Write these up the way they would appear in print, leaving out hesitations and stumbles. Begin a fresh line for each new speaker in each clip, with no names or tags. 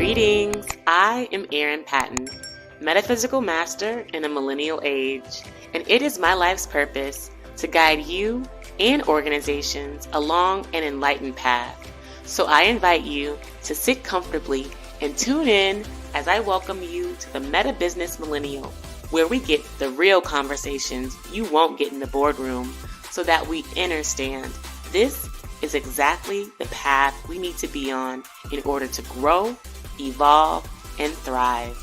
Greetings, I am Erin Patton, metaphysical master in a millennial age, and it is my life's purpose to guide you and organizations along an enlightened path. So I invite you to sit comfortably and tune in as I welcome you to the MetaBusiness Millennial, where we get the real conversations you won't get in the boardroom so that we understand this is exactly the path we need to be on in order to grow, evolve, and thrive.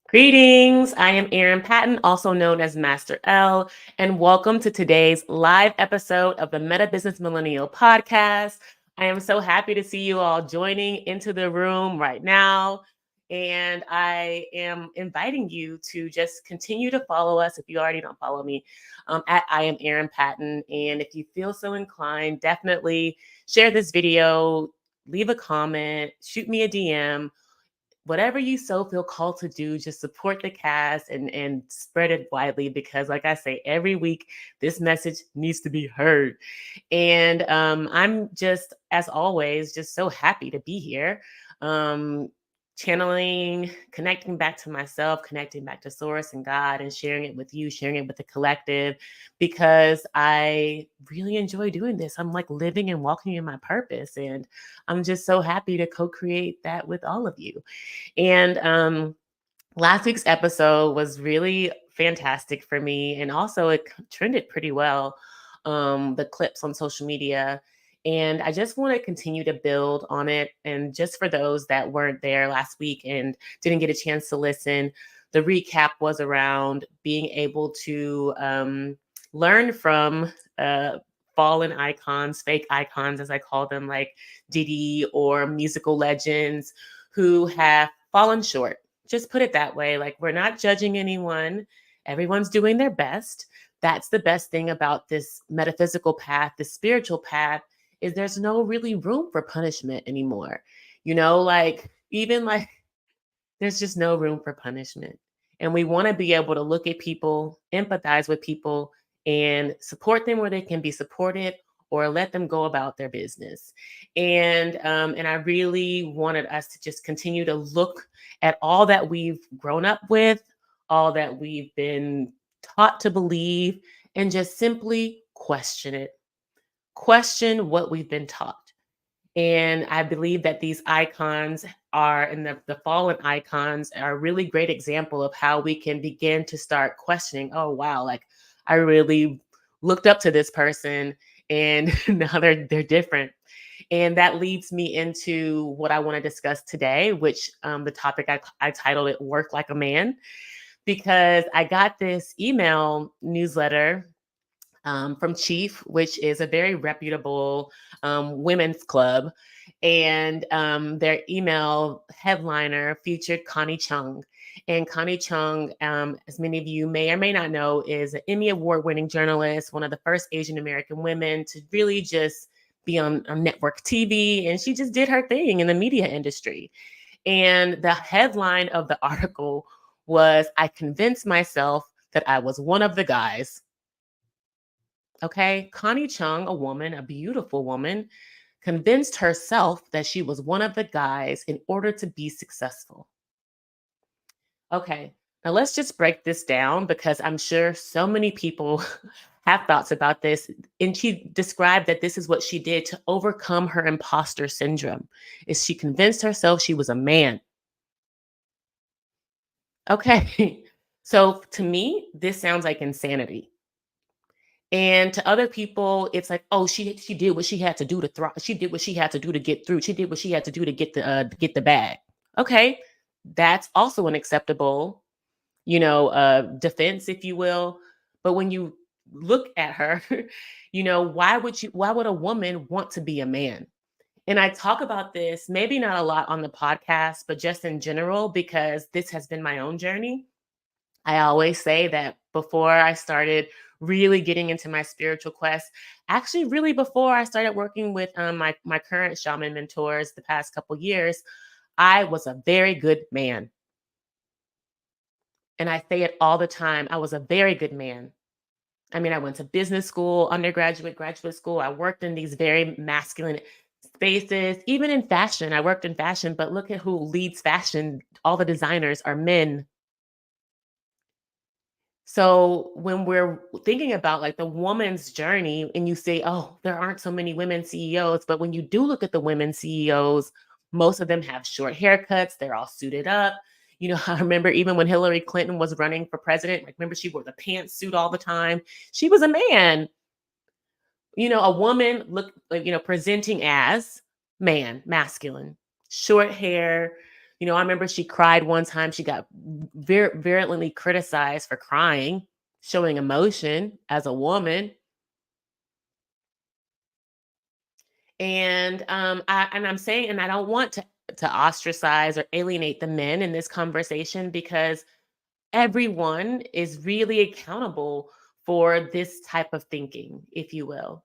Greetings, I am Erin Patton, also known as Master L, and welcome to today's live episode of the MetaBusiness Millennial podcast. I am so happy to see you all joining into the room right now, and I am inviting you to just continue to follow us if you already don't follow me at I am Erin Patton, and if you feel so inclined, definitely share this video, leave a comment, shoot me a DM. Whatever you so feel called to do, just support the cast and spread it widely because, like I say, every week this message needs to be heard. And I'm just, as always, just so happy to be here. Channeling, connecting back to myself, connecting back to Source and God, and sharing it with you, sharing it with the collective, because I really enjoy doing this. I'm like living and walking in my purpose. And I'm just so happy to co-create that with all of you. And last week's episode was really fantastic for me. And also it trended pretty well, the clips on social media. And I just want to continue to build on it. And just for those that weren't there last week and didn't get a chance to listen, the recap was around being able to learn from fallen icons, fake icons, as I call them, like Diddy or musical legends who have fallen short. Just put it that way. Like, we're not judging anyone. Everyone's doing their best. That's the best thing about this metaphysical path, this spiritual path, is there's no really room for punishment anymore. There's just no room for punishment. And we want to be able to look at people, empathize with people, and support them where they can be supported, or let them go about their business. And I really wanted us to just continue to look at all that we've grown up with, all that we've been taught to believe, and just simply question it. Question what we've been taught. And I believe that these icons and the fallen icons are a really great example of how we can begin to start questioning, oh, wow, like I really looked up to this person and now they're different. And that leads me into what I want to discuss today, which the topic I titled it Work Like a Man, because I got this email newsletter from Chief, which is a very reputable women's club. And their email headliner featured Connie Chung. And Connie Chung, as many of you may or may not know, is an Emmy Award-winning journalist, one of the first Asian American women to really just be on network TV. And she just did her thing in the media industry. And the headline of the article was, "I convinced myself that I was one of the guys." Okay, Connie Chung, a woman, a beautiful woman, convinced herself that she was one of the guys in order to be successful. Okay, now let's just break this down because I'm sure so many people have thoughts about this. And she described that this is what she did to overcome her imposter syndrome, is she convinced herself she was a man. Okay, so to me, this sounds like insanity. And to other people, it's like, oh, she did what she had to do to thrive. She did what she had to do to get through. She did what she had to do to get the bag. Okay, that's also an acceptable, defense, if you will. But when you look at her, why would a woman want to be a man? And I talk about this, maybe not a lot on the podcast, but just in general, because this has been my own journey. I always say that before I started really getting into my spiritual quest, actually, really before I started working with my current shaman mentors the past couple years, I was a very good man. And I say it all the time. I was a very good man. I mean, I went to business school, undergraduate, graduate school. I worked in these very masculine spaces, even in fashion. I worked in fashion, but look at who leads fashion. All the designers are men. So when we're thinking about like the woman's journey and you say, oh, there aren't so many women CEOs, but when you do look at the women CEOs, most of them have short haircuts, they're all suited up. I remember even when Hillary Clinton was running for president, like remember she wore the pantsuit all the time. She was a man. A woman look like, presenting as man, masculine, short hair. I remember she cried one time. She got virulently criticized for crying, showing emotion as a woman. And I'm saying, and I don't want to ostracize or alienate the men in this conversation because everyone is really accountable for this type of thinking, if you will.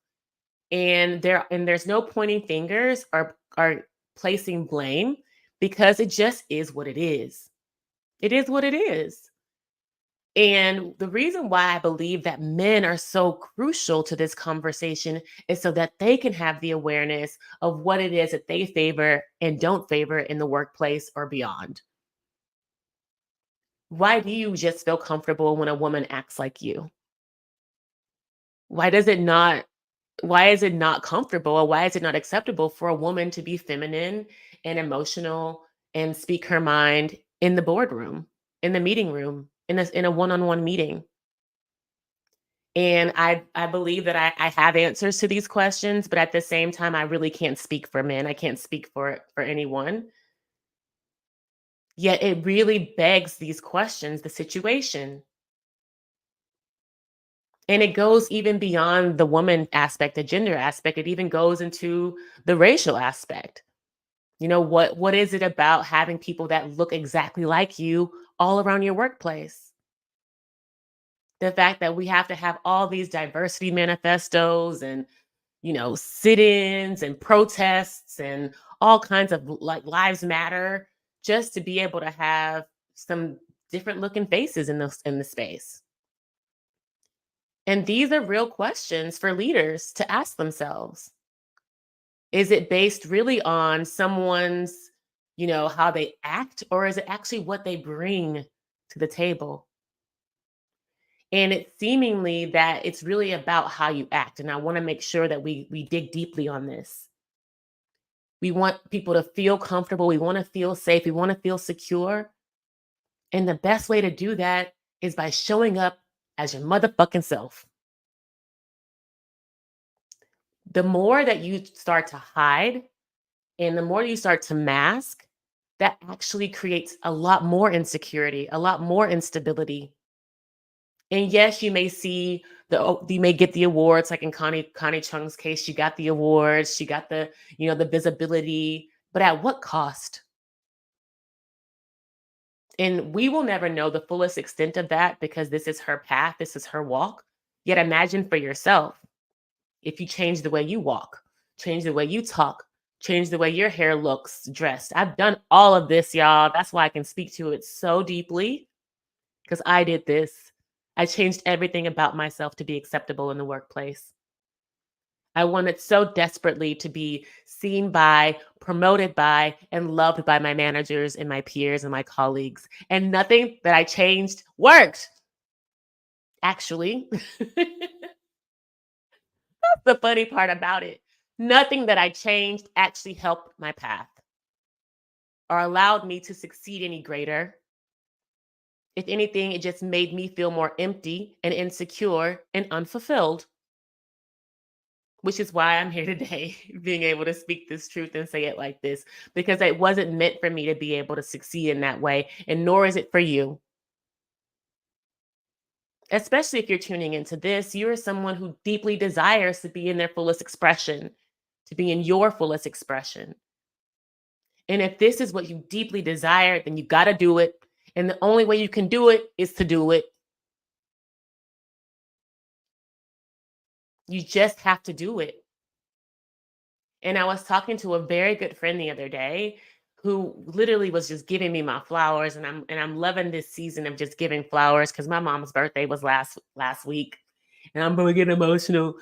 And there's no pointing fingers or placing blame because it just is what it is. It is what it is. And the reason why I believe that men are so crucial to this conversation is so that they can have the awareness of what it is that they favor and don't favor in the workplace or beyond. Why do you just feel comfortable when a woman acts like you? Why does it not why is it not comfortable or why is it not acceptable for a woman to be feminine and emotional and speak her mind in the boardroom, in the meeting room, in a one-on-one meeting? And I believe that I have answers to these questions, but at the same time, I really can't speak for men. I can't speak for anyone. Yet it really begs these questions, the situation. And it goes even beyond the woman aspect, the gender aspect. It even goes into the racial aspect. What is it about having people that look exactly like you all around your workplace? The fact that we have to have all these diversity manifestos and, sit-ins and protests and all kinds of like lives matter just to be able to have some different looking faces in the space. And these are real questions for leaders to ask themselves. Is it based really on someone's, how they act, or is it actually what they bring to the table? And it's seemingly that it's really about how you act. And I want to make sure that we dig deeply on this. We want people to feel comfortable. We want to feel safe. We want to feel secure. And the best way to do that is by showing up as your motherfucking self. The more that you start to hide and the more you start to mask, that actually creates a lot more insecurity, a lot more instability. And yes, you may see you may get the awards, like in Connie Chung's case, she got the awards, she got the visibility, but at what cost? And we will never know the fullest extent of that because this is her path, this is her walk. Yet imagine for yourself if you change the way you walk, change the way you talk, change the way your hair looks, dressed. I've done all of this, y'all. That's why I can speak to it so deeply because I did this. I changed everything about myself to be acceptable in the workplace. I wanted so desperately to be seen by, promoted by, and loved by my managers and my peers and my colleagues. And nothing that I changed worked, actually. The funny part about it. Nothing that I changed actually helped my path or allowed me to succeed any greater. If anything, it just made me feel more empty and insecure and unfulfilled, which is why I'm here today, being able to speak this truth and say it like this, because it wasn't meant for me to be able to succeed in that way, and nor is it for you. Especially if you're tuning into this, you're someone who deeply desires to be in their fullest expression, to be in your fullest expression. And if this is what you deeply desire, then you got to do it. And the only way you can do it is to do it. You just have to do it. And I was talking to a very good friend the other day who literally was just giving me my flowers, and I'm loving this season of just giving flowers because my mom's birthday was last week, and I'm gonna get emotional.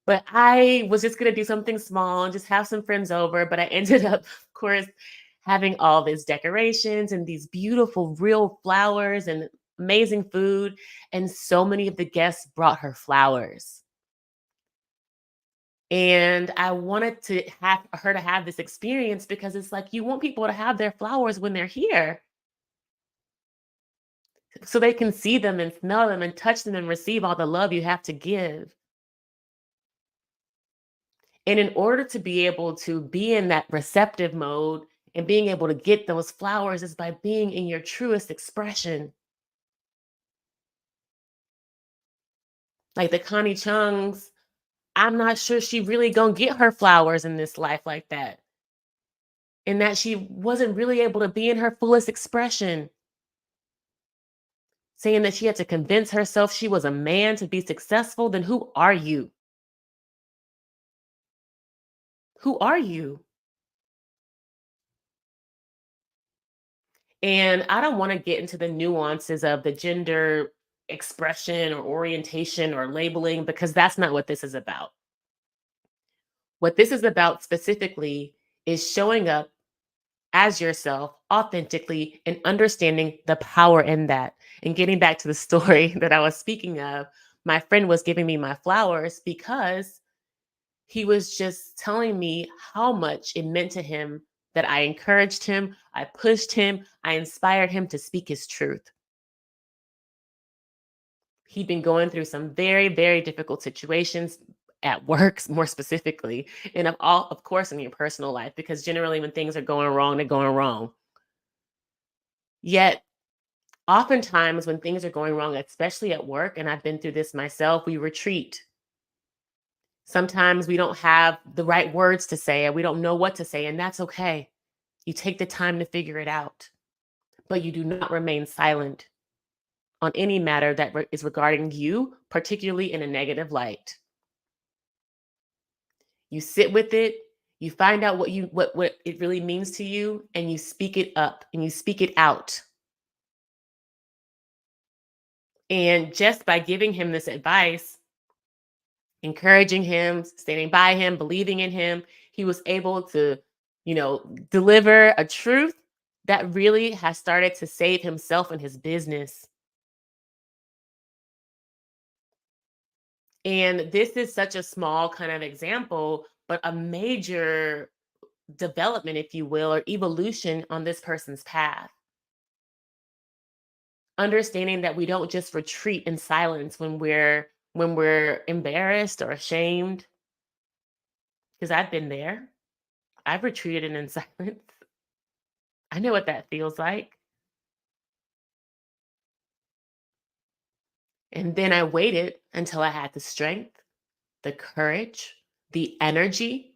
But I was just gonna do something small and just have some friends over, but I ended up, of course, having all these decorations and these beautiful real flowers and amazing food, and so many of the guests brought her flowers. And I wanted to have her to have this experience because it's like you want people to have their flowers when they're here so they can see them and smell them and touch them and receive all the love you have to give. And in order to be able to be in that receptive mode and being able to get those flowers is by being in your truest expression. Like the Connie Chung's, I'm not sure she really gonna get her flowers in this life like that. And that she wasn't really able to be in her fullest expression, saying that she had to convince herself she was a man to be successful. Then who are you? Who are you? And I don't want to get into the nuances of the gender expression or orientation or labeling because that's not what this is about. What this is about specifically is showing up as yourself authentically and understanding the power in that. And getting back to the story that I was speaking of, my friend was giving me my flowers because he was just telling me how much it meant to him that I encouraged him, I pushed him, I inspired him to speak his truth. He'd been going through some very, very difficult situations at work, more specifically, and of course, in your personal life, because generally when things are going wrong, they're going wrong. Yet, oftentimes when things are going wrong, especially at work, and I've been through this myself, we retreat. Sometimes we don't have the right words to say, and we don't know what to say, and that's okay. You take the time to figure it out, but you do not remain silent on any matter that is regarding you, particularly in a negative light. You sit with it, you find out what it really means to you, and you speak it up and you speak it out. And just by giving him this advice, encouraging him, standing by him, believing in him, he was able to, deliver a truth that really has started to save himself and his business. And this is such a small kind of example, but a major development, if you will, or evolution on this person's path. Understanding that we don't just retreat in silence when we're embarrassed or ashamed, because I've been there. I've retreated in silence. I know what that feels like. And then I waited until I had the strength, the courage, the energy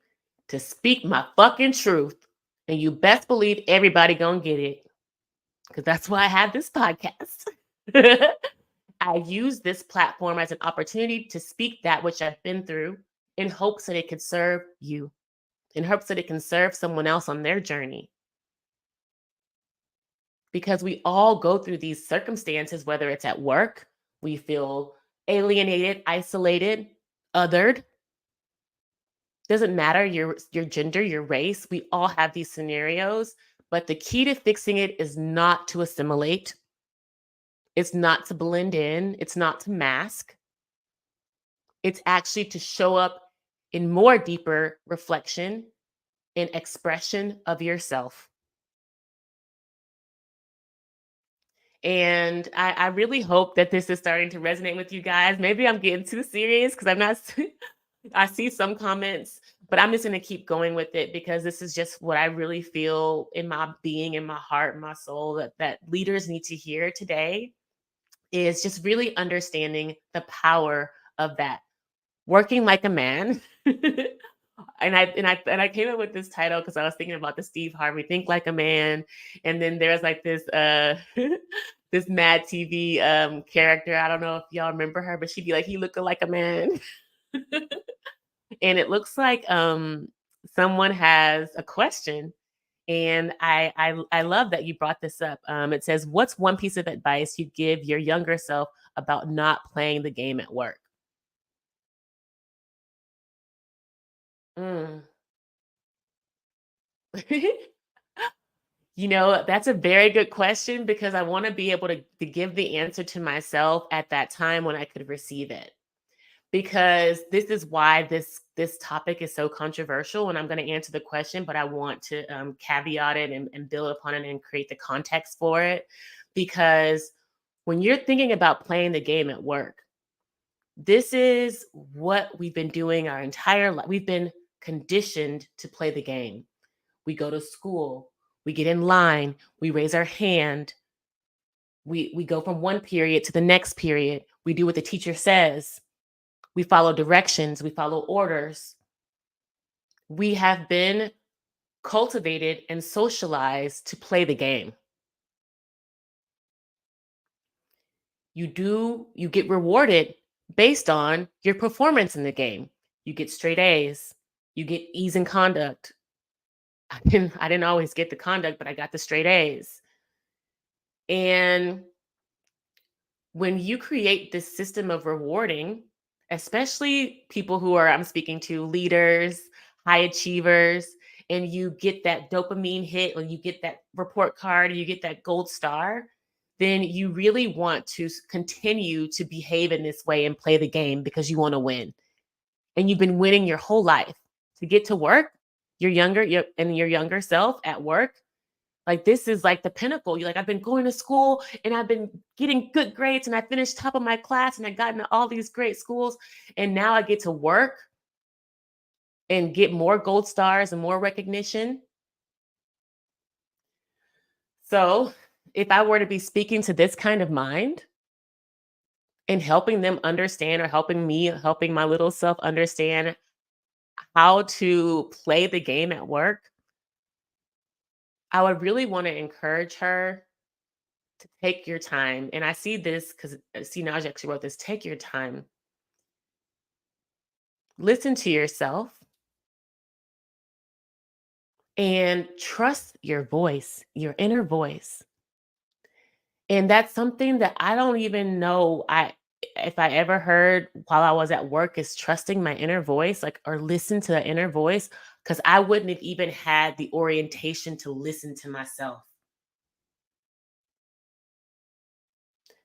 to speak my fucking truth. And you best believe everybody gonna get it. Because that's why I have this podcast. I use this platform as an opportunity to speak that which I've been through in hopes that it could serve you, in hopes that it can serve someone else on their journey. Because we all go through these circumstances, whether it's at work, we feel alienated, isolated, othered. Doesn't matter your gender, your race. We all have these scenarios, but the key to fixing it is not to assimilate. It's not to blend in. It's not to mask. It's actually to show up in more deeper reflection and expression of yourself. And I really hope that this is starting to resonate with you guys. Maybe I'm getting too serious because I'm not, I see some comments, but I'm just going to keep going with it because this is just what I really feel in my being, in my heart, my soul that leaders need to hear today is just really understanding the power of that. Working like a man. And I came up with this title because I was thinking about the Steve Harvey Think Like a Man. And then there's like this this Mad TV character. I don't know if y'all remember her, but she'd be like, he looking like a man. And it looks like someone has a question. And I love that you brought this up. It says, "What's one piece of advice you give your younger self about not playing the game at work?" Mm. That's a very good question because I want to be able to give the answer to myself at that time when I could receive it. Because this is why this topic is so controversial, and I'm going to answer the question, but I want to caveat it and build upon it and create the context for it. Because when you're thinking about playing the game at work, this is what we've been doing our entire life. We've been conditioned to play the game. We go to school, we get in line, we raise our hand, we go from one period to the next period, we do what the teacher says, we follow directions, we follow orders. We have been cultivated and socialized to play the game. You get rewarded based on your performance in the game. You get straight A's, you get E's in conduct. I didn't always get the conduct, but I got the straight A's. And when you create this system of rewarding, especially people who are, I'm speaking to, leaders, high achievers, and you get that dopamine hit, or you get that report card, or you get that gold star, then you really want to continue to behave in this way and play the game because you want to win. And you've been winning your whole life. To get to work, your younger self at work, like, this is like the pinnacle. You're like, I've been going to school and I've been getting good grades and I finished top of my class and I got into all these great schools. And now I get to work and get more gold stars and more recognition. So, if I were to be speaking to this kind of mind and helping them understand, or helping my little self understand how to play the game at work, I would really want to encourage her to take your time. And I see this because, see, Naja actually wrote this: take your time. Listen to yourself and trust your voice, your inner voice. And that's something that I don't even know I if I ever heard while I was at work, is trusting my inner voice, like, or listen to the inner voice, because I wouldn't have even had the orientation to listen to myself.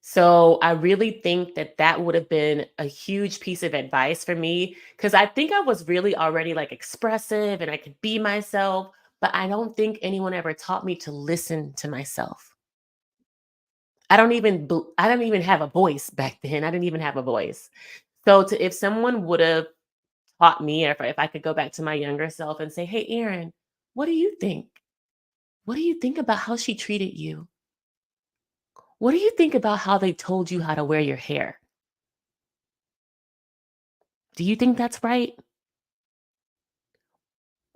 So I really think that that would have been a huge piece of advice for me, because I think I was really already like expressive and I could be myself, but I don't think anyone ever taught me to listen to myself. I don't even have a voice back then. I didn't even have a voice. So if someone would have taught me, or if I could go back to my younger self and say, "Hey, Aaron, what do you think? What do you think about how she treated you? What do you think about how they told you how to wear your hair? Do you think that's right?"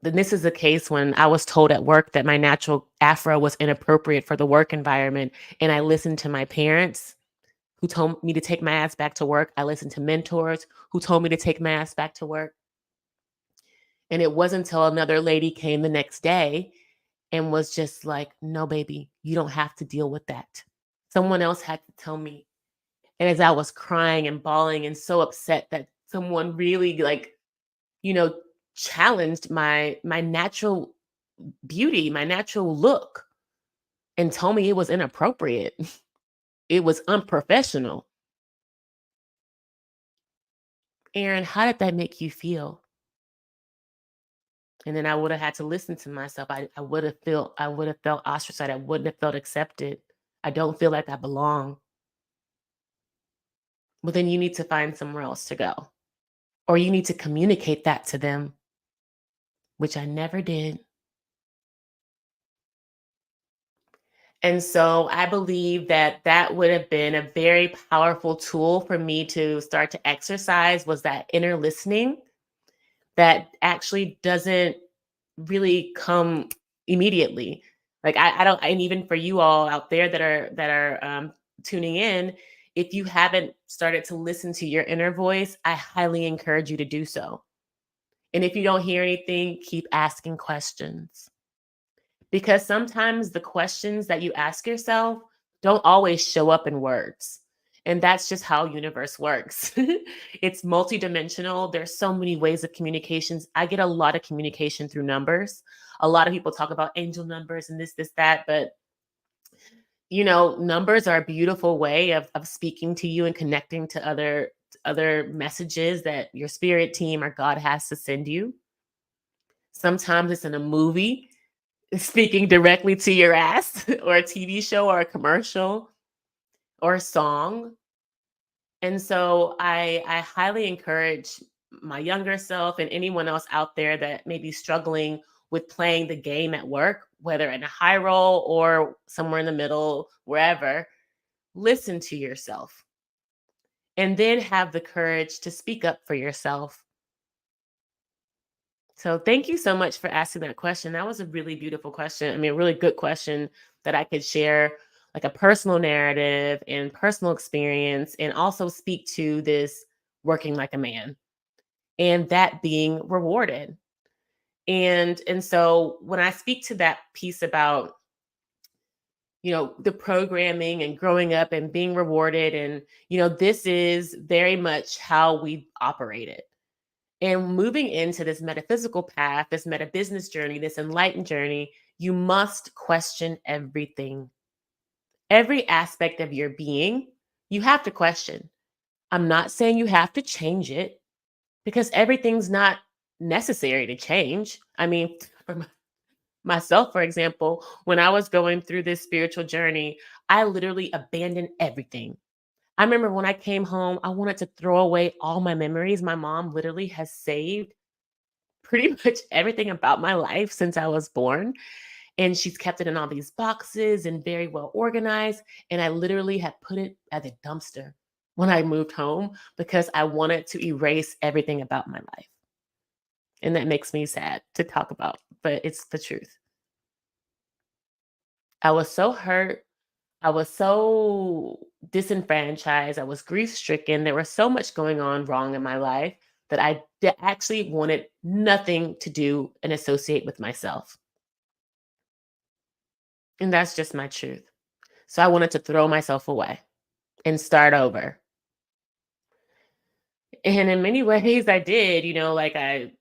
Then this is a case when I was told at work that my natural afro was inappropriate for the work environment, and I listened to my parents who told me to take my ass back to work. I listened to mentors who told me to take my ass back to work. And it wasn't until another lady came the next day and was just like, "No, baby, you don't have to deal with that." Someone else had to tell me. And as I was crying and bawling and so upset that someone really, like, you know, challenged my natural beauty, my natural look, and told me it was inappropriate. It was unprofessional. Aaron, how did that make you feel? And then I would have had to listen to myself. I would have felt ostracized. I wouldn't have felt accepted. I don't feel like I belong. Well, then you need to find somewhere else to go. Or you need to communicate that to them, which I never did. And so I believe that that would have been a very powerful tool for me to start to exercise, was that inner listening that actually doesn't really come immediately. Like, I don't, and even for you all out there that are tuning in, if you haven't started to listen to your inner voice, I highly encourage you to do so. And if you don't hear anything, keep asking questions. because sometimes the questions that you ask yourself don't always show up in words. And that's just how universe works. It's multidimensional. There's so many ways of communications. I get a lot of communication through numbers. A lot of people talk about angel numbers and this, that, but numbers are a beautiful way of speaking to you and connecting to other messages that your spirit team or God has to send you. Sometimes it's in a movie speaking directly to your ass or a TV show or a commercial or a song. And so I highly encourage my younger self and anyone else out there that may be struggling with playing the game at work, whether in a high role or somewhere in the middle, wherever, listen to yourself and then have the courage to speak up for yourself. So thank you so much for asking that question. That was a really beautiful question. I mean, a really good question that I could share like a personal narrative and personal experience and also speak to this working like a man and that being rewarded. And so when I speak to that piece about the programming and growing up and being rewarded and this is very much how we operated. And moving into this metaphysical path, this meta business journey, this enlightened journey, you must question everything. Every aspect of your being, you have to question. I'm not saying you have to change it because everything's not necessary to change. I mean, for myself, for example, when I was going through this spiritual journey, I literally abandoned everything. I remember when I came home, I wanted to throw away all my memories. My mom literally has saved pretty much everything about my life since I was born. And she's kept it in all these boxes and very well organized. And I literally had put it at a dumpster when I moved home because I wanted to erase everything about my life. And that makes me sad to talk about, but it's the truth. I was so hurt. I was so disenfranchised. I was grief stricken. There was so much going on wrong in my life that I actually wanted nothing to do and associate with myself. And that's just my truth. So I wanted to throw myself away and start over. And in many ways I did, like I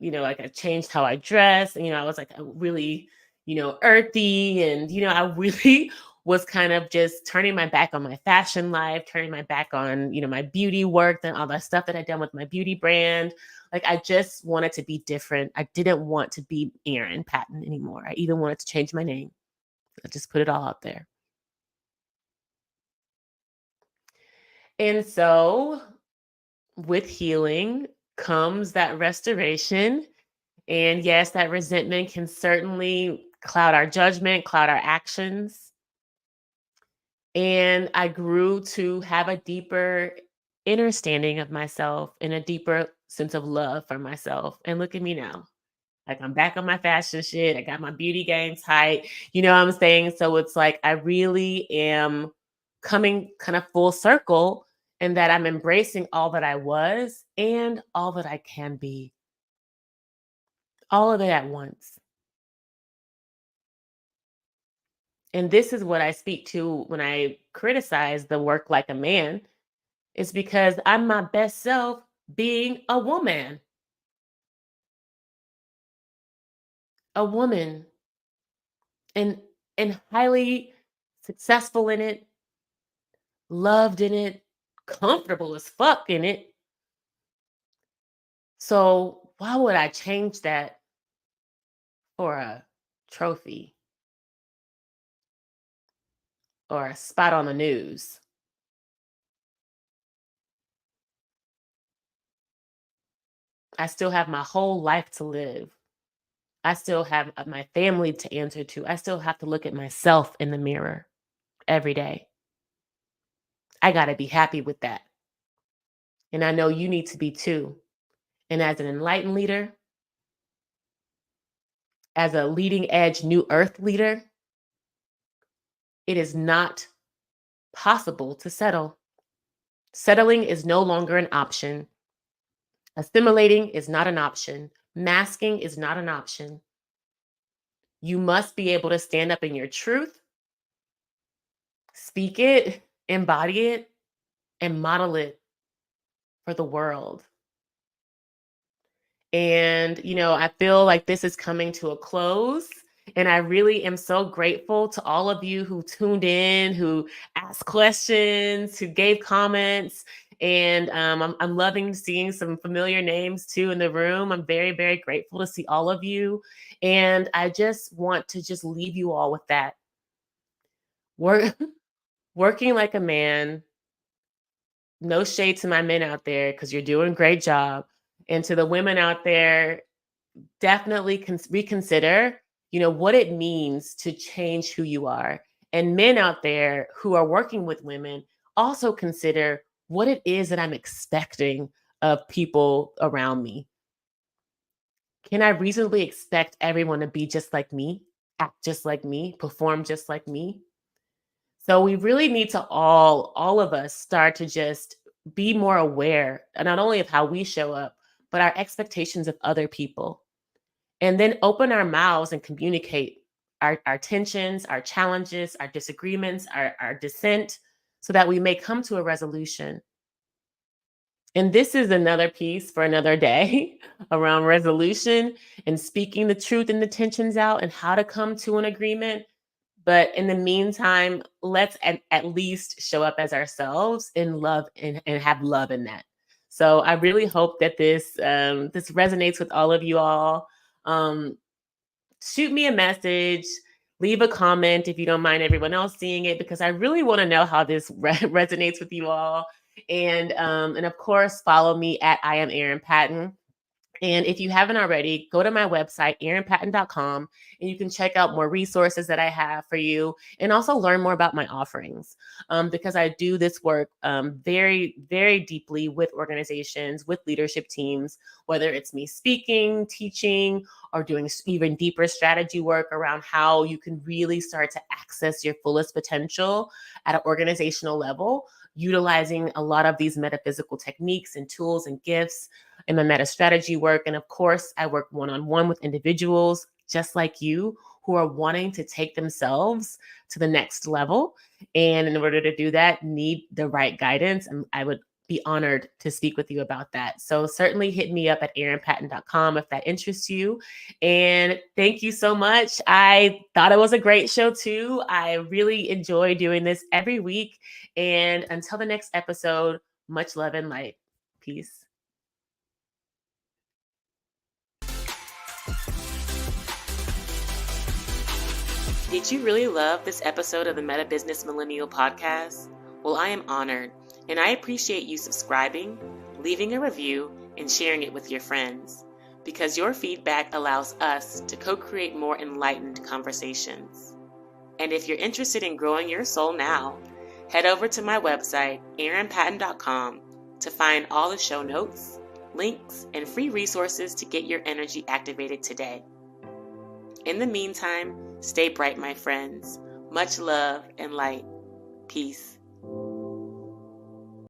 changed how I dress. I was like a really, earthy and, I really was kind of just turning my back on my fashion life, turning my back on, my beauty work and all that stuff that I'd done with my beauty brand. Like I just wanted to be different. I didn't want to be Erin Patton anymore. I even wanted to change my name. I just put it all out there. And so with healing comes that restoration. And yes, that resentment can certainly cloud our judgment, cloud our actions. And I grew to have a deeper understanding of myself and a deeper sense of love for myself. And look at me now. Like I'm back on my fashion shit. I got my beauty game tight. You know what I'm saying? So it's like I really am coming kind of full circle and that I'm embracing all that I was and all that I can be. All of it at once. And this is what I speak to when I criticize the work like a man. It's because I'm my best self being a woman, and highly successful in it, loved in it, comfortable as fuck in it. So why would I change that for a trophy or a spot on the news? I still have my whole life to live. I still have my family to answer to. I still have to look at myself in the mirror every day. I got to be happy with that. And I know you need to be too. And as an enlightened leader, as a leading edge new earth leader, it is not possible to settle. Settling is no longer an option. Assimilating is not an option. Masking is not an option. You must be able to stand up in your truth, speak it, embody it, and model it for the world. And, I feel like this is coming to a close. And I really am so grateful to all of you who tuned in, who asked questions, who gave comments. And I'm loving seeing some familiar names too in the room. I'm very, very grateful to see all of you. And I just want to just leave you all with that. Work, working like a man. No shade to my men out there because you're doing a great job. And to the women out there, definitely reconsider, what it means to change who you are. And men out there who are working with women, also consider what it is that I'm expecting of people around me. Can I reasonably expect everyone to be just like me, act just like me, perform just like me? So we really need to all of us start to just be more aware, not only of how we show up, but our expectations of other people. And then open our mouths and communicate our tensions, our challenges, our disagreements, our dissent, so that we may come to a resolution. And this is another piece for another day around resolution and speaking the truth and the tensions out and how to come to an agreement. But in the meantime, let's at least show up as ourselves in love and have love in that. So I really hope that this resonates with all of you all. Um, Shoot me a message, leave a comment if you don't mind everyone else seeing it, because I really want to know how this resonates with you all. And of course, follow me at I am Erin Patton. And if you haven't already, go to my website, erinpatton.com, and you can check out more resources that I have for you and also learn more about my offerings, because I do this work very, very deeply with organizations, with leadership teams, whether it's me speaking, teaching, or doing even deeper strategy work around how you can really start to access your fullest potential at an organizational level, utilizing a lot of these metaphysical techniques and tools and gifts in my meta strategy work. And of course, I work one-on-one with individuals just like you who are wanting to take themselves to the next level. And in order to do that, need the right guidance. And I would be honored to speak with you about that. So certainly hit me up at erinpatton.com if that interests you. And thank you so much. I thought it was a great show too. I really enjoy doing this every week. And until the next episode, much love and light. Peace. Did you really love this episode of the MetaBusiness Millennial podcast? Well, I am honored, and I appreciate you subscribing, leaving a review, and sharing it with your friends, because your feedback allows us to co-create more enlightened conversations. And if you're interested in growing your soul now, head over to my website, erinpatton.com, to find all the show notes, links, and free resources to get your energy activated today. In the meantime, stay bright, my friends. Much love and light. Peace.